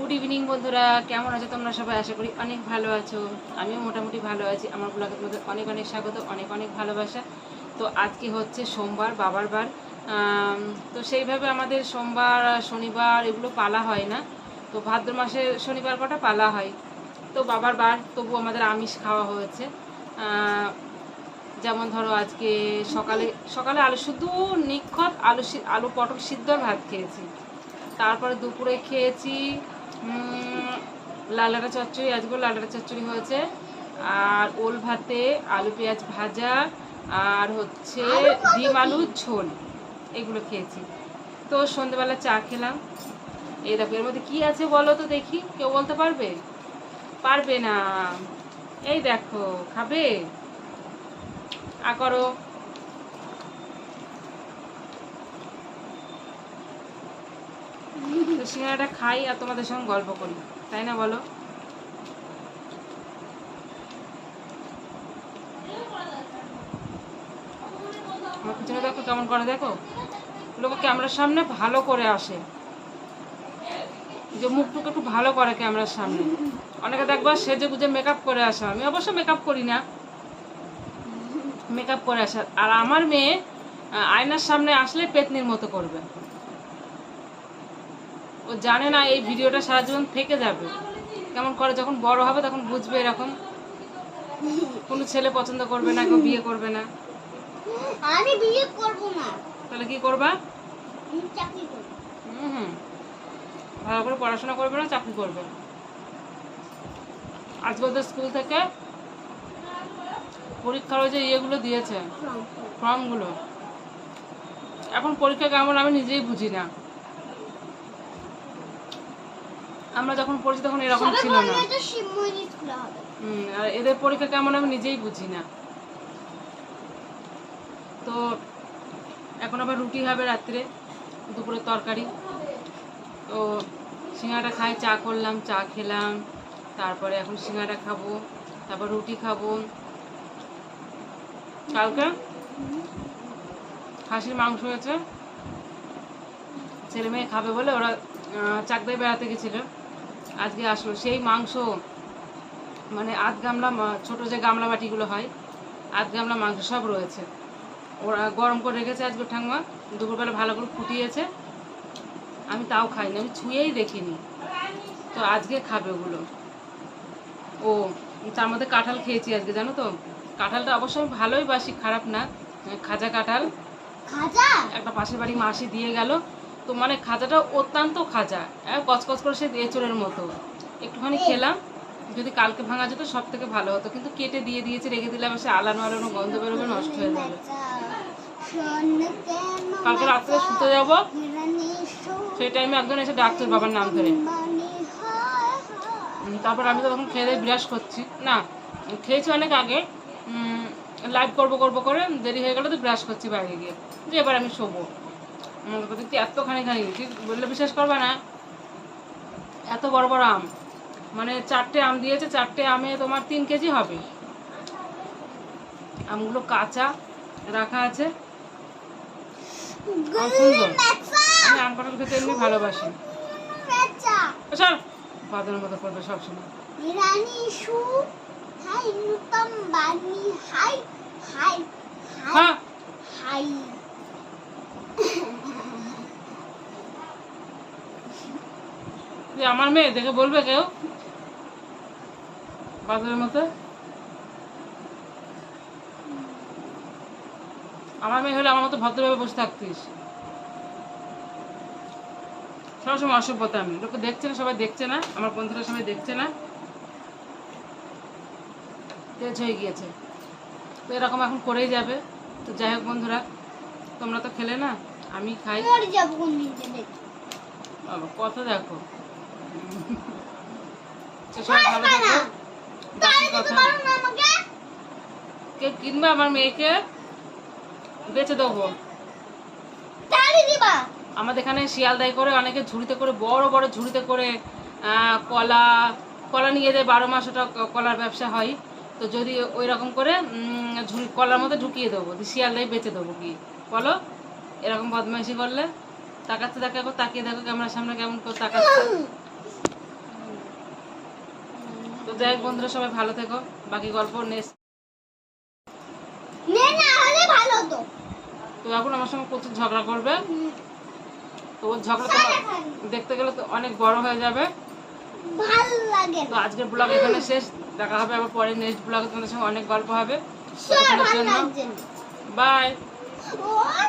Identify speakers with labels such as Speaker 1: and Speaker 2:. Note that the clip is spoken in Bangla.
Speaker 1: গুড ইভিনিং বন্ধুরা, কেমন আছো তোমরা সবাই? আশা করি অনেক ভালো আছো। আমিও মোটামুটি ভালো আছি। আমার ব্লগের মধ্যে অনেক অনেক স্বাগত, অনেক অনেক ভালোবাসা। তো আজকে হচ্ছে সোমবার, বাবার বার। তো সেইভাবে আমাদের সোমবার শনিবার এগুলো পালা হয় না। তো ভাদ্র মাসে শনিবার কটা পালা হয়, তো বাবার বার, তবু আমাদের আমিষ খাওয়া হয়েছে। যেমন ধরো আজকে সকালে সকালে আলু শুধু নিখত আলু পটল সিদ্ধ আর ভাত খেয়েছি। তারপরে দুপুরে খেয়েছি লালাটা চচ্চড়ি। আজকেও লালাটা চচ্চড়ি হয়েছে, আর ওল ভাতে আলু পেঁয়াজ ভাজা, আর হচ্ছে ডিম আলুর ঝোল, এগুলো খেয়েছি। তো সন্ধ্যেবেলা চা খেলাম। এই দেখো, এর মধ্যে কী আছে বলো তো দেখি, কেউ বলতে পারবে? পারবে না। এই দেখো, খাবে? করো। তো সিঙ্গাড়াটা খাই আর তোমাদের সঙ্গে গল্প করি, তাই না বলো? আমার পিছনে দেখো কেমন করে, দেখো লোক ক্যামেরার সামনে ভালো করে আসে, যে মুখটুকু একটু ভালো করে ক্যামেরার সামনে। অনেকে দেখবা সেজে গুজে মেকআপ করে আসে, আমি অবশ্য মেকআপ করি না, মেকআপ করে আসে। আর আমার মেয়ে আয়নার সামনে আসলে পেতনির মতো করবে। ও জানে না এই ভিডিওটা সারা জীবন থেকে যাবে। কেমন করে যখন বড় হবে তখন বুঝবে এরকম। কোনো ছেলে পছন্দ করবে না, কেউ বিয়ে করবে না।
Speaker 2: আমি বিয়ে করব না।
Speaker 1: তাহলে কি করবা?
Speaker 2: চাকরি করব।
Speaker 1: ভালো করে পড়াশোনা করবে না, চাকরি করবে। আজকে ওদের স্কুল থেকে পরীক্ষার ওই যে ইয়েগুলো দিয়েছে, ফর্মগুলো। এখন পরীক্ষা কেমন আমি নিজেই বুঝি না। আমরা যখন পড়ছি তখন এরকম ছিল না। আর এদের পরীক্ষা কেমন আমি নিজেই বুঝি না। তো এখন আবার রুটি হবে রাত্রে, দুপুরের তরকারি। তো সিঙ্গাড়া খাই, চা করলাম, চা খেলাম, তারপরে এখন সিঙ্গাড়া খাবো, তারপর রুটি খাবো। কালকে খাসির মাংস হয়েছে, ছেলে মেয়ে খাবে বলে ওরা চাকদায় বেড়াতে গেছিল, আজকে আসলো সেই মাংস। মানে আধ গামলা, ছোট যে গামলা বাটিগুলো হয়, আধ গামলা মাংস সব রয়েছে। ওরা গরম করে রেখেছে আজকে ঠাকুমা, দুপুরবেলা ভালো করে ফুটিয়েছে। আমি তাও খাইনি, আমি ছুঁয়েই দেখিনি। তো আজকে খাবে ওগুলো। ও তার মধ্যে কাঁঠাল খেয়েছি আজকে, জানো তো। কাঁঠালটা অবশ্য আমি ভালোই বাসি, খারাপ না। খাজা কাঁঠাল, একটা পাশের বাড়ি মাসি দিয়ে গেল। তো মানে খাজাটা অত্যন্ত খাজা, কচকচ করে সে এঁচড়ের মতো। একটুখানি খেলাম, যদি কালকে ভাঙা যেত সব থেকে ভালো হতো, কিন্তু কেটে দিয়ে দিয়েছে, রেখে দিলাম, সে আলানো আলানো গন্ধ বেরোবে, নষ্ট হয়ে যাবে। কালকে রাত্রে শুতে যাব, সেই টাইমে একজন এসে ডাকছে বাবার নাম ধরে। তারপর আমি তো তখন খেয়ে দিয়ে বিরাস করছি না, খেয়েছি অনেক আগে। লাইভ করবো করবো করে দেরি হয়ে গেল, তো ব্রাশ করছি বাইরে গিয়ে, যে এবার আমি শোবো। দেখতে এতখানি খানি, ঠিক বললে বিশ্বাস করবে না, এত বড় বড় আম। মানে 4টে আম দিয়েছে, 4টে আমে তোমার 3 কেজি হবে। আমগুলো কাঁচা রাখা আছে, সুন্দর। আমি আম কাঁঠাল খেতে এমনি ভালোবাসি। চল বাদনের মতো করবে সবসময়। হ্যাঁ আমার মেয়ে দেখে বলবে কেউ বাদনের মতো? আমার মেয়ে হলে আমার মতো ভদ্রভাবে বসে থাকতিস। সবসময় অসভ্যতা। আমি লোকে দেখছে না, সবাই দেখছে না, আমার বন্ধুরা সবাই দেখছে না, তেজ হয়ে গিয়েছে। তো এরকম এখন করেই যাবে। তো যাই হোক বন্ধুরা, তোমরা তো খেলে না, আমি খাই। বাবা কথা দেখো, সবাই ভালো থাকো। বাকি কথা, কে কিনবে আমার মেয়েকে বেচে দেবো। আমাদের এখানে শিয়ালদায় করে অনেকে ঝুড়িতে করে, বড় বড় ঝুড়িতে করে কলা কলা নিয়ে যায়। 12 মাস ওটা কলার ব্যবসা হয়। তো যদি ওই রকম করে ঝুড়ি কলার মধ্যে ঢুকিয়ে দেবো, শিয়ালদায় বেচে দেবো। কি বলো? এরকম বদমাইশি করলে? তাকাচ্ছে, দেখো, তাকিয়ে দেখো ক্যামেরার সামনে কেমন করে তাকাচ্ছে। যাই হোক বন্ধুরা, সবাই ভালো থেকো। বাকি গল্প নেক্সট।
Speaker 2: নে না হলে ভালো তো।
Speaker 1: তো এখন আমার সঙ্গে প্রচুর ঝগড়া করবে, তো ওর ঝগড়া
Speaker 2: সারা
Speaker 1: তোমার
Speaker 2: খান।
Speaker 1: দেখতে গেলে তো অনেক বড় হয়ে যাবে।
Speaker 2: ভালো লাগে
Speaker 1: তো
Speaker 2: না।
Speaker 1: আজকের ব্লগ এখানে শেষ, দেখা হবে আবার পরে নেক্সট ব্লগে, তোমাদের সঙ্গে অনেক গল্প হবে।
Speaker 2: সর
Speaker 1: ততক্ষণের
Speaker 2: ভালো
Speaker 1: জন্য
Speaker 2: লাগছে না।
Speaker 1: বাই।
Speaker 2: ওর